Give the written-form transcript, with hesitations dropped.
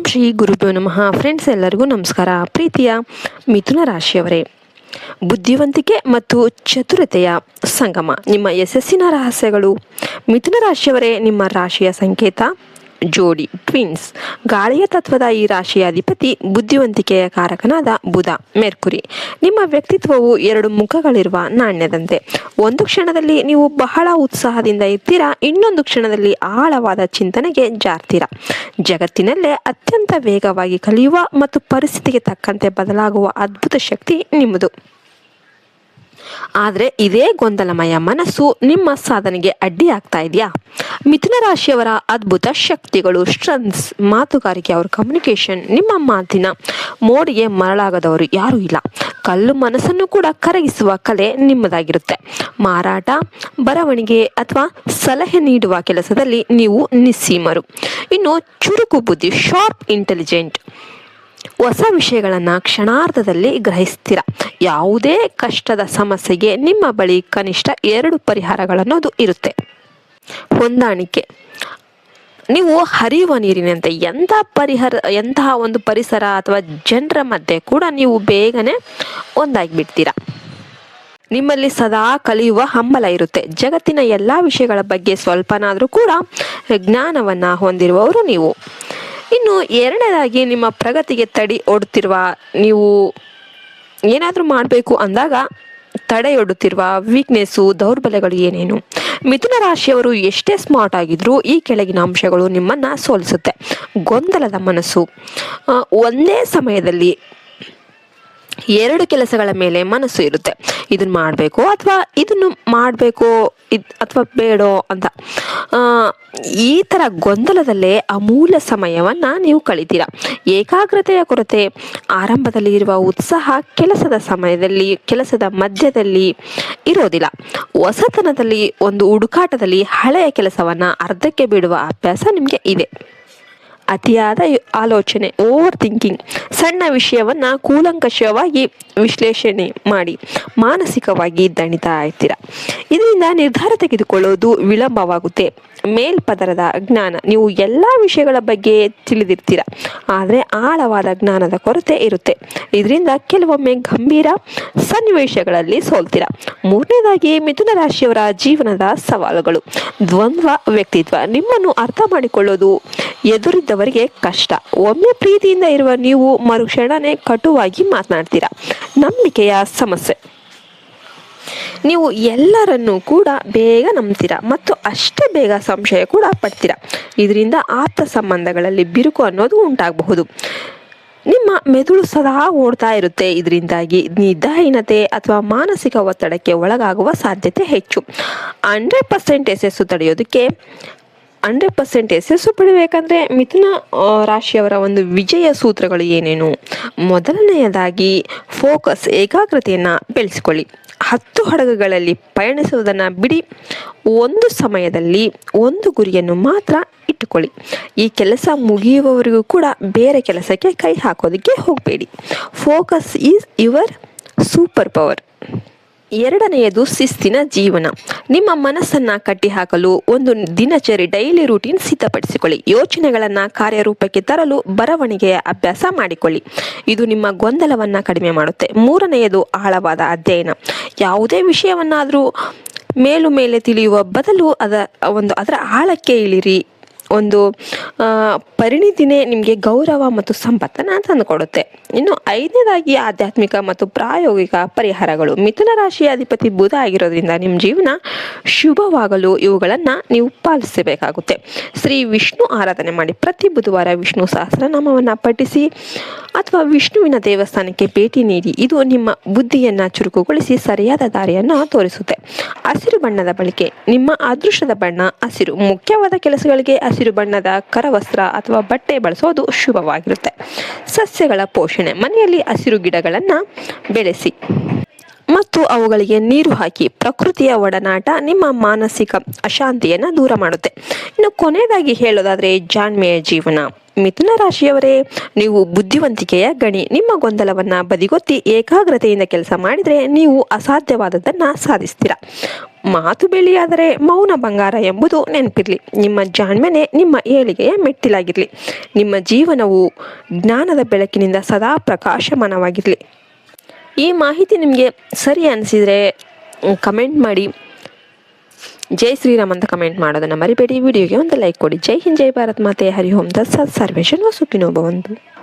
ಶ್ರೀ ಗುರುಭ್ಯೋ ನಮಃ. ಫ್ರೆಂಡ್ಸ್, ಎಲ್ಲರಿಗೂ ನಮಸ್ಕಾರ. ಪ್ರೀತಿಯ ಮಿಥುನ ರಾಶಿಯವರೇ, ಬುದ್ಧಿವಂತಿಕೆ ಮತ್ತು ಚತುರತೆಯ ಸಂಗಮ ನಿಮ್ಮ ಯಶಸ್ಸಿನ ರಹಸ್ಯಗಳು. ಮಿಥುನ ರಾಶಿಯವರೇ, ನಿಮ್ಮ ರಾಶಿಯ ಸಂಕೇತ ಜೋಡಿ, ಟ್ವಿನ್ಸ್. ಗಾಳಿಯ ತತ್ವದ ಈ ರಾಶಿಯ ಅಧಿಪತಿ ಬುದ್ಧಿವಂತಿಕೆಯ ಕಾರಕನಾದ ಬುಧ, ಮೆರ್ಕುರಿ. ನಿಮ್ಮ ವ್ಯಕ್ತಿತ್ವವು ಎರಡು ಮುಖಗಳಿರುವ ನಾಣ್ಯದಂತೆ. ಒಂದು ಕ್ಷಣದಲ್ಲಿ ನೀವು ಬಹಳ ಉತ್ಸಾಹದಿಂದ ಇರ್ತೀರಾ, ಇನ್ನೊಂದು ಕ್ಷಣದಲ್ಲಿ ಆಳವಾದ ಚಿಂತನೆಗೆ ಜಾರ್ತೀರಾ. ಜಗತ್ತಿನಲ್ಲೇ ಅತ್ಯಂತ ವೇಗವಾಗಿ ಕಲಿಯುವ ಮತ್ತು ಪರಿಸ್ಥಿತಿಗೆ ತಕ್ಕಂತೆ ಬದಲಾಗುವ ಅದ್ಭುತ ಶಕ್ತಿ ನಿಮ್ಮದು. ಆದರೆ ಇದೇ ಗೊಂದಲಮಯ ಮನಸ್ಸು ನಿಮ್ಮ ಸಾಧನೆಗೆ ಅಡ್ಡಿಯಾಗ್ತಾ ಇದೆಯಾ? ಮಿಥುನ ರಾಶಿಯವರ ಅದ್ಭುತ ಶಕ್ತಿಗಳು: ಸ್ಟ್ರೆಂತ್ಸ್, ಮಾತುಗಾರಿಕೆ, ಅವರ ಕಮ್ಯುನಿಕೇಶನ್. ನಿಮ್ಮ ಮಾತಿನ ಮೋಡಿಗೆ ಮರಳಾಗದವರು ಯಾರೂ ಇಲ್ಲ. ಕಲ್ಲು ಮನಸ್ಸನ್ನು ಕೂಡ ಕರಗಿಸುವ ಕಲೆ ನಿಮ್ಮದಾಗಿರುತ್ತೆ. ಮಾರಾಟ, ಬರವಣಿಗೆ ಅಥವಾ ಸಲಹೆ ನೀಡುವ ಕೆಲಸದಲ್ಲಿ ನೀವು ನಿಸ್ಸೀಮರು. ಇನ್ನು ಚುರುಕು ಬುದ್ಧಿ, ಶಾರ್ಪ್ ಇಂಟೆಲಿಜೆಂಟ್. ಹೊಸ ವಿಷಯಗಳನ್ನು ಕ್ಷಣಾರ್ಧದಲ್ಲಿ ಗ್ರಹಿಸ್ತೀರ. ಯಾವುದೇ ಕಷ್ಟದ ಸಮಸ್ಯೆಗೆ ನಿಮ್ಮ ಬಳಿ ಕನಿಷ್ಠ 2 ಪರಿಹಾರಗಳನ್ನೋದು ಇರುತ್ತೆ. ಹೊಂದಾಣಿಕೆ, ನೀವು ಹರಿಯುವ ನೀರಿನಂತೆ ಎಂತಹ ಒಂದು ಪರಿಸರ ಅಥವಾ ಜನರ ಮಧ್ಯೆ ಕೂಡ ನೀವು ಬೇಗನೆ ಒಂದಾಗಿಬಿಡ್ತೀರಾ. ನಿಮ್ಮಲ್ಲಿ ಸದಾ ಕಲಿಯುವ ಹಂಬಲ ಇರುತ್ತೆ. ಜಗತ್ತಿನ ಎಲ್ಲ ವಿಷಯಗಳ ಬಗ್ಗೆ ಸ್ವಲ್ಪನಾದರೂ ಕೂಡ ಜ್ಞಾನವನ್ನು ಹೊಂದಿರುವವರು ನೀವು. ಇನ್ನು ಎರಡನೇದಾಗಿ, ನಿಮ್ಮ ಪ್ರಗತಿಗೆ ತಡೆ ಒಡ್ಡುತ್ತಿರುವ, ನೀವು ಏನಾದರೂ ಮಾಡಬೇಕು ಅಂದಾಗ ತಡೆಯೊಡ್ಡುತ್ತಿರುವ ವೀಕ್ನೆಸ್ಸು, ದೌರ್ಬಲ್ಯಗಳು ಏನೇನು? ಮಿಥುನ ರಾಶಿಯವರು ಎಷ್ಟೇ ಸ್ಮಾರ್ಟ್ ಆಗಿದ್ರೂ ಈ ಕೆಳಗಿನ ಅಂಶಗಳು ನಿಮ್ಮನ್ನು ಸೋಲಿಸುತ್ತೆ. ಗೊಂದಲದ ಮನಸ್ಸು, ಒಂದೇ ಸಮಯದಲ್ಲಿ 2 ಕೆಲಸಗಳ ಮೇಲೆ ಮನಸ್ಸು ಇರುತ್ತೆ. ಇದನ್ನ ಮಾಡಬೇಕು ಅಥವಾ ಇದನ್ನು ಮಾಡಬೇಕು ಅಥವಾ ಬೇಡೋ ಅಂತ. ಈ ಥರ ಗೊಂದಲದಲ್ಲೇ ಅಮೂಲ್ಯ ಸಮಯವನ್ನು ನೀವು ಕಳಿತೀರಾ. ಏಕಾಗ್ರತೆಯ ಕೊರತೆ, ಆರಂಭದಲ್ಲಿ ಇರುವ ಉತ್ಸಾಹ ಕೆಲಸದ ಮಧ್ಯದಲ್ಲಿ ಇರೋದಿಲ್ಲ. ಹೊಸತನದಲ್ಲಿ ಒಂದು ಹುಡುಕಾಟದಲ್ಲಿ ಹಳೆಯ ಕೆಲಸವನ್ನು ಅರ್ಧಕ್ಕೆ ಬಿಡುವ ಅಭ್ಯಾಸ ನಿಮಗೆ ಇದೆ. ಅತಿಯಾದ ಆಲೋಚನೆ, ಓವರ್ ಥಿಂಕಿಂಗ್. ಸಣ್ಣ ವಿಷಯವನ್ನು ಕೂಲಂಕಷವಾಗಿ ವಿಶ್ಲೇಷಣೆ ಮಾಡಿ ಮಾನಸಿಕವಾಗಿ ದಣಿತಾ ಇರ್ತೀರ. ಇದರಿಂದ ನಿರ್ಧಾರ ತೆಗೆದುಕೊಳ್ಳೋದು ವಿಳಂಬವಾಗುತ್ತೆ. ಮೇಲ್ಪದರದ ಜ್ಞಾನ, ನೀವು ಎಲ್ಲ ವಿಷಯಗಳ ಬಗ್ಗೆ ತಿಳಿದಿರ್ತೀರ, ಆದರೆ ಆಳವಾದ ಜ್ಞಾನದ ಕೊರತೆ ಇರುತ್ತೆ. ಇದರಿಂದ ಕೆಲವೊಮ್ಮೆ ಗಂಭೀರ ಸನ್ನಿವೇಶಗಳಲ್ಲಿ ಸೋಲ್ತೀರ. ಮೂರನೇದಾಗಿ, ಮಿಥುನ ರಾಶಿಯವರ ಜೀವನದ ಸವಾಲುಗಳು: ದ್ವಂದ್ವ ವ್ಯಕ್ತಿತ್ವ. ನಿಮ್ಮನ್ನು ಅರ್ಥ ಮಾಡಿಕೊಳ್ಳೋದು ಎದುರಿದ್ದವರಿಗೆ ಕಷ್ಟ. ಒಮ್ಮೆ ಪ್ರೀತಿಯಿಂದ ಇರುವ ನೀವು ಮರುಕ್ಷಣನೇ ಕಟುವಾಗಿ ಮಾತನಾಡ್ತೀರಾ. ನಂಬಿಕೆಯ ಸಮಸ್ಯೆ, ನೀವು ಎಲ್ಲರನ್ನೂ ಕೂಡ ಬೇಗ ನಂಬ್ತೀರಾ ಮತ್ತು ಅಷ್ಟೇ ಬೇಗ ಸಂಶಯ ಕೂಡ ಪಡ್ತೀರಾ. ಇದರಿಂದ ಆಪ್ತ ಸಂಬಂಧಗಳಲ್ಲಿ ಬಿರುಕು ಅನ್ನೋದು ಉಂಟಾಗಬಹುದು. ನಿಮ್ಮ ಮೆದುಳು ಸದಾ ಓಡ್ತಾ ಇರುತ್ತೆ. ಇದರಿಂದಾಗಿ ನಿದ್ರಾಹೀನತೆ ಅಥವಾ ಮಾನಸಿಕ ಒತ್ತಡಕ್ಕೆ ಒಳಗಾಗುವ ಸಾಧ್ಯತೆ ಹೆಚ್ಚು. 100% ಯಶಸ್ಸು ಪಡಿಬೇಕಂದ್ರೆ ಮಿಥುನ ರಾಶಿಯವರ ಒಂದು ವಿಜಯ ಸೂತ್ರಗಳು ಏನೇನು? ಮೊದಲನೆಯದಾಗಿ, ಫೋಕಸ್, ಏಕಾಗ್ರತೆಯನ್ನು ಬೆಳೆಸಿಕೊಳ್ಳಿ. 10 ಹಡಗುಗಳಲ್ಲಿ ಪಯಣಿಸುವುದನ್ನು ಬಿಡಿ. ಒಂದು ಸಮಯದಲ್ಲಿ ಒಂದು ಗುರಿಯನ್ನು ಮಾತ್ರ ಇಟ್ಟುಕೊಳ್ಳಿ. ಈ ಕೆಲಸ ಮುಗಿಯುವವರೆಗೂ ಕೂಡ ಬೇರೆ ಕೆಲಸಕ್ಕೆ ಕೈ ಹಾಕೋದಕ್ಕೆ ಹೋಗಬೇಡಿ. Focus is your super power. ಎರಡನೆಯದು, ಶಿಸ್ತಿನ ಜೀವನ. ನಿಮ್ಮ ಕಟ್ಟಿ ಕಟ್ಟಿಹಾಕಲು ಒಂದು ದಿನಚರಿ, ಡೈಲಿ ರೂಟೀನ್ ಸಿದ್ಧಪಡಿಸಿಕೊಳ್ಳಿ. ಯೋಚನೆಗಳನ್ನು ಕಾರ್ಯರೂಪಕ್ಕೆ ತರಲು ಬರವಣಿಗೆಯ ಅಭ್ಯಾಸ ಮಾಡಿಕೊಳ್ಳಿ. ಇದು ನಿಮ್ಮ ಗೊಂದಲವನ್ನು ಕಡಿಮೆ ಮಾಡುತ್ತೆ. ಮೂರನೆಯದು, ಆಳವಾದ ಅಧ್ಯಯನ. ಯಾವುದೇ ವಿಷಯವನ್ನಾದರೂ ಮೇಲೆ ತಿಳಿಯುವ ಬದಲು ಅದರ ಆಳಕ್ಕೆ ಇಳಿರಿ. ಒಂದು ಪರಿಣಿತಿನೇ ನಿಮಗೆ ಗೌರವ ಮತ್ತು ಸಂಪತ್ತನ್ನು ತಂದುಕೊಡುತ್ತೆ. ಇನ್ನು 5ನೇದಾಗಿ, ಆಧ್ಯಾತ್ಮಿಕ ಮತ್ತು ಪ್ರಾಯೋಗಿಕ ಪರಿಹಾರಗಳು. ಮಿಥುನ ರಾಶಿಯ ಅಧಿಪತಿ ಬುಧ ಆಗಿರೋದ್ರಿಂದ ನಿಮ್ಮ ಜೀವನ ಶುಭವಾಗಲು ಇವುಗಳನ್ನು ನೀವು ಪಾಲಿಸಬೇಕಾಗುತ್ತೆ. ಶ್ರೀ ವಿಷ್ಣು ಆರಾಧನೆ ಮಾಡಿ. ಪ್ರತಿ ಬುಧವಾರ ವಿಷ್ಣು ಸಹಸ್ರನಾಮವನ್ನು ಪಠಿಸಿ ಅಥವಾ ವಿಷ್ಣುವಿನ ದೇವಸ್ಥಾನಕ್ಕೆ ಭೇಟಿ ನೀಡಿ. ಇದು ನಿಮ್ಮ ಬುದ್ಧಿಯನ್ನು ಚುರುಕುಗೊಳಿಸಿ ಸರಿಯಾದ ದಾರಿಯನ್ನು ತೋರಿಸುತ್ತೆ. ಹಸಿರು ಬಣ್ಣದ ಬಳಕೆ. ನಿಮ್ಮ ಅದೃಷ್ಟದ ಬಣ್ಣ ಹಸಿರು. ಮುಖ್ಯವಾದ ಕೆಲಸಗಳಿಗೆ ಹಸಿರು ಬಣ್ಣದ ಕರವಸ್ತ್ರ ಅಥವಾ ಬಟ್ಟೆ ಬಳಸೋದು ಶುಭವಾಗಿರುತ್ತೆ. ಸಸ್ಯಗಳ ಪೋಷಣೆ. ಮನೆಯಲ್ಲಿ ಹಸಿರು ಗಿಡಗಳನ್ನು ಬೆಳೆಸಿ ಮತ್ತು ಅವುಗಳಿಗೆ ನೀರು ಹಾಕಿ. ಪ್ರಕೃತಿಯ ಒಡನಾಟ ನಿಮ್ಮ ಮಾನಸಿಕ ಅಶಾಂತಿಯನ್ನು ದೂರ ಮಾಡುತ್ತೆ. ಇನ್ನು ಕೊನೆಯದಾಗಿ ಹೇಳೋದಾದರೆ, ಜಾಣ್ಮೆಯ ಜೀವನ. ಮಿಥುನ ರಾಶಿಯವರೇ, ನೀವು ಬುದ್ಧಿವಂತಿಕೆಯ ಗಣಿ. ನಿಮ್ಮ ಗೊಂದಲವನ್ನು ಬದಿಗೊತ್ತಿ ಏಕಾಗ್ರತೆಯಿಂದ ಕೆಲಸ ಮಾಡಿದರೆ ನೀವು ಅಸಾಧ್ಯವಾದದ್ದನ್ನು ಸಾಧಿಸ್ತೀರಾ. ಮಾತು ಬೆಳ್ಳಿಯಾದರೆ ಮೌನ ಬಂಗಾರ ಎಂಬುದು ನೆನಪಿರಲಿ. ನಿಮ್ಮ ಜಾಣ್ಮೆನೆ ನಿಮ್ಮ ಏಳಿಗೆಯ ಮೆಟ್ಟಿಲಾಗಿರಲಿ. ನಿಮ್ಮ ಜೀವನವು ಜ್ಞಾನದ ಬೆಳಕಿನಿಂದ ಸದಾ ಪ್ರಕಾಶಮಾನವಾಗಿರಲಿ. ಈ ಮಾಹಿತಿ ನಿಮಗೆ ಸರಿ ಅನಿಸಿದರೆ ಕಮೆಂಟ್ ಮಾಡಿ. ಜೈ ಶ್ರೀರಾಮ್ ಅಂತ ಕಮೆಂಟ್ ಮಾಡೋದನ್ನು ಮರಿಬೇಡಿ. ವಿಡಿಯೋಗೆ ಒಂದು ಲೈಕ್ ಕೊಡಿ. ಜೈ ಹಿಂದ್, ಜೈ ಭಾರತ್ ಮಾತೆ, ಹರಿ ಓಂ ತತ್ಸತ್. ಸರ್ವೇಷನ್ ಸುಖಿನೋ ಭವಂತು.